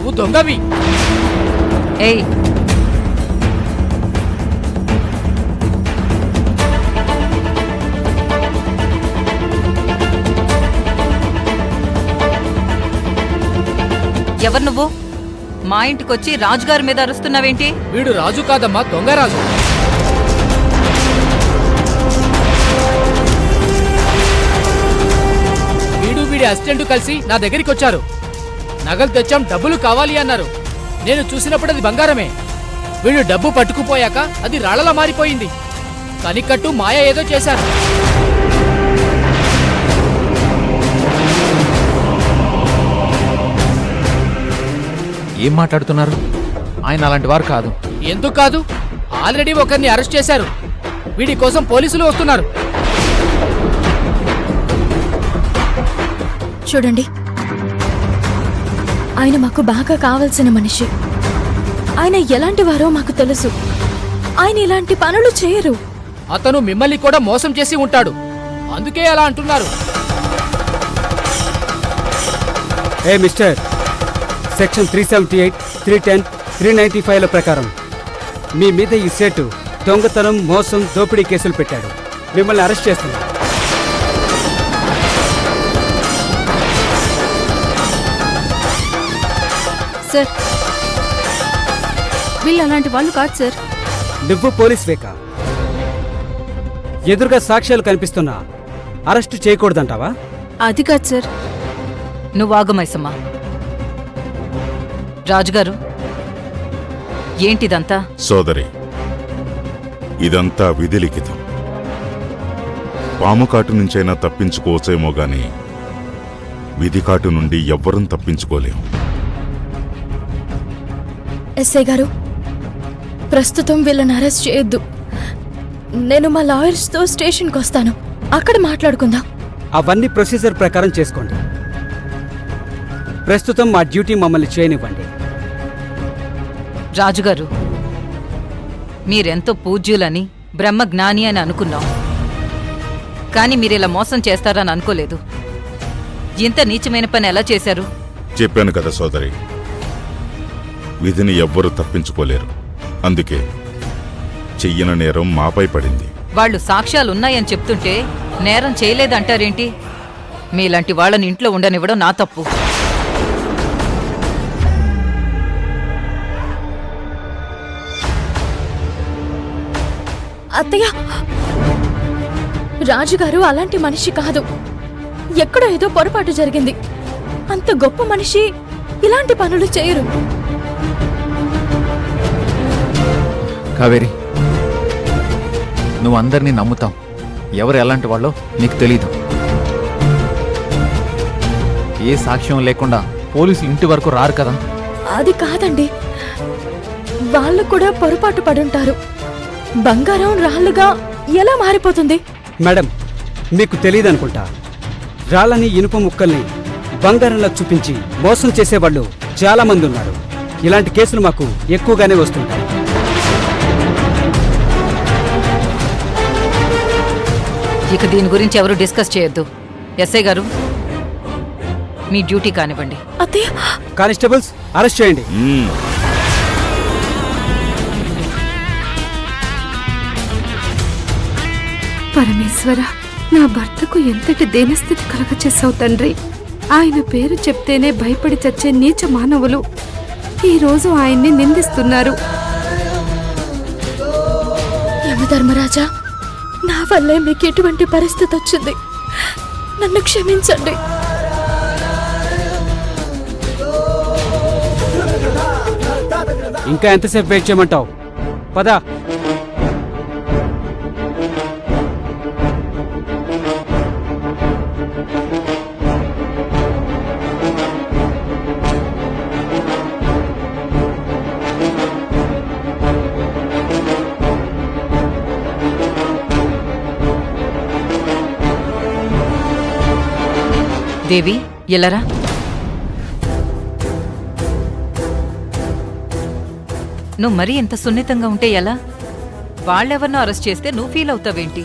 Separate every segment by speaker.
Speaker 1: నువ్వు దొంగవి.
Speaker 2: ఏయ్, ఎవరు నువ్వు? మా ఇంటికొచ్చి రాజుగారి మీద అరుస్తున్నావేంటి?
Speaker 1: వీడు రాజు కాదమ్మా, దొంగరాజు. వీడి అసిస్టెంట్ కలిసి నా దగ్గరికి వచ్చారు. నగలు తెచ్చాం, డబ్బులు కావాలి అన్నారు. నేను చూసినప్పుడు అది బంగారమే. వీడు డబ్బు పట్టుకుపోయాక అది రాళ్లలా మారిపోయింది. కనికట్టు మాయ ఏదో చేశారు.
Speaker 3: ఏం మాట్లాడుతున్నారు? ఆయన అలాంటి వారు కాదు.
Speaker 1: ఎందుకు కాదు? ఆల్రెడీ ఒకరిని అరెస్ట్ చేశారు. వీడి కోసం పోలీసులు వస్తున్నారు.
Speaker 4: చూడండి, ఆయన మాకు బాగా కావలసిన మనిషి. ఆయన ఎలాంటి వారో మాకు తెలుసు. ఆయన ఇలాంటి పనులు చేయరు.
Speaker 1: అతను మిమ్మల్ని కూడా మోసం చేసి ఉంటాడు, అందుకే అలా అంటున్నారు.
Speaker 5: ఏ మిస్టర్, సెక్షన్ 378, 310, 395ల ప్రకారం మీ మీద ఈ సేటు దొంగతనం, మోసం, దోపిడీ కేసులు పెట్టాడు. మిమ్మల్ని అరెస్ట్ చేస్తున్నారు.
Speaker 4: సార్, వీళ్ళు అలాంటి వాళ్ళు కాదు సార్.
Speaker 5: నువ్వు పోలీస్ వేకా? ఎదురుగా సాక్ష్యాలు కనిపిస్తున్నా అరెస్ట్ చేయకూడదంటావా?
Speaker 4: అది కాదు సార్.
Speaker 2: నువ్వు ఆగమైసమ్మా. రాజుగారు, ఏంటిదంతా?
Speaker 6: సోదరి, ఇదంతా విధిలిఖితం. పాము కాటు నుంచైనా తప్పించుకోవచ్చేమో గాని విధికాటు నుండి ఎవ్వరూ తప్పించుకోలేం.
Speaker 4: ఎస్ఐ గారు, ప్రస్తుతం వీళ్ళని అరెస్ట్ చేయొద్దు. నేను మా లాయర్స్తో స్టేషన్కి వస్తాను, అక్కడ మాట్లాడుకుందాం.
Speaker 5: అవన్నీ ప్రొసీజర్ ప్రకారం చేసుకోండి. ప్రస్తుతం మా డ్యూటీ మమ్మల్ని చేయనివ్వండి.
Speaker 2: రాజుగారు, మీరెంతో పూజ్యులని, బ్రహ్మజ్ఞాని అని అనుకున్నాం. కానీ మీరిలా మోసం చేస్తారని అనుకోలేదు. ఇంత నీచమైన పని ఎలా చేశారు?
Speaker 6: చెప్పాను కదా సోదరి, విధిని ఎవ్వరూ తప్పించుకోలేరు. అందుకే చెయ్యన నేరం మాపై పడింది.
Speaker 2: వాళ్ళు సాక్ష్యాలున్నాయని చెప్తుంటే నేరం చేయలేదంటారేంటి? మీలాంటి వాళ్ళని ఇంట్లో ఉండనివ్వడం నా తప్పు.
Speaker 4: అత్తయ్య, రాజుగారు అలాంటి మనిషి కాదు. ఎక్కడో ఏదో పొరపాటు జరిగింది. అంత గొప్ప మనిషి ఇలాంటి పనులు చేయరు.
Speaker 3: కావేరి, నువ్వు అందరినీ నమ్ముతావు. ఎవరు ఎలాంటి వాళ్ళో నీకు తెలీదు. ఏ సాక్ష్యం లేకుండా పోలీసు ఇంటి వరకు రారు కదా.
Speaker 4: అది కాదండి, వాళ్ళు కూడా పొరపాటు పడుంటారు. బంగారం రాళ్ళుగా ఎలా మారిపోతుంది?
Speaker 5: మేడం, మీకు తెలియదనుకుంటా. రాళ్ళని, ఇనుప ముక్కల్ని బంగారంలా చూపించి మోసం చేసేవాళ్ళు చాలా మంది ఉన్నారు. ఇలాంటి కేసులు మాకు ఎక్కువగానే వస్తుంటాయి.
Speaker 2: ఇక దీని గురించి ఎవరు డిస్కస్ చేయొద్దు. ఎస్ఐ గారు, మీ డ్యూటీ కానివ్వండి.
Speaker 4: అత్తయ్య,
Speaker 5: కానిస్టేబుల్స్, అరెస్ట్ చేయండి.
Speaker 7: పరమేశ్వర, నా భర్తకు ఎంతటి దేనస్థితి కలగచేసావు తండ్రి. ఆయన పేరు చెప్తేనే భయపడి చచ్చే నీచ మానవులు ఈరోజు ఆయన్ని నిందిస్తున్నారు.
Speaker 4: యమధర్మరాజా, నా వల్లే మీకు ఎటువంటి పరిస్థితి వచ్చింది. నన్ను క్షమించండి.
Speaker 5: ఇంకా ఎంతసేపు వెయిట్ చేయమంటావు? పదా.
Speaker 2: దేవి, ఎల్లరా. నువ్వు మరీ ఇంత సున్నితంగా ఉంటే ఎలా? వాళ్ళెవరినో అరెస్ట్ చేస్తే నువ్వు ఫీల్ అవుతావేంటి?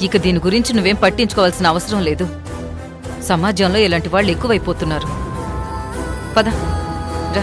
Speaker 2: ఇక దీని గురించి నువ్వేం పట్టించుకోవాల్సిన అవసరం లేదు. సమాజంలో ఇలాంటి వాళ్ళు ఎక్కువైపోతున్నారు. పద. రా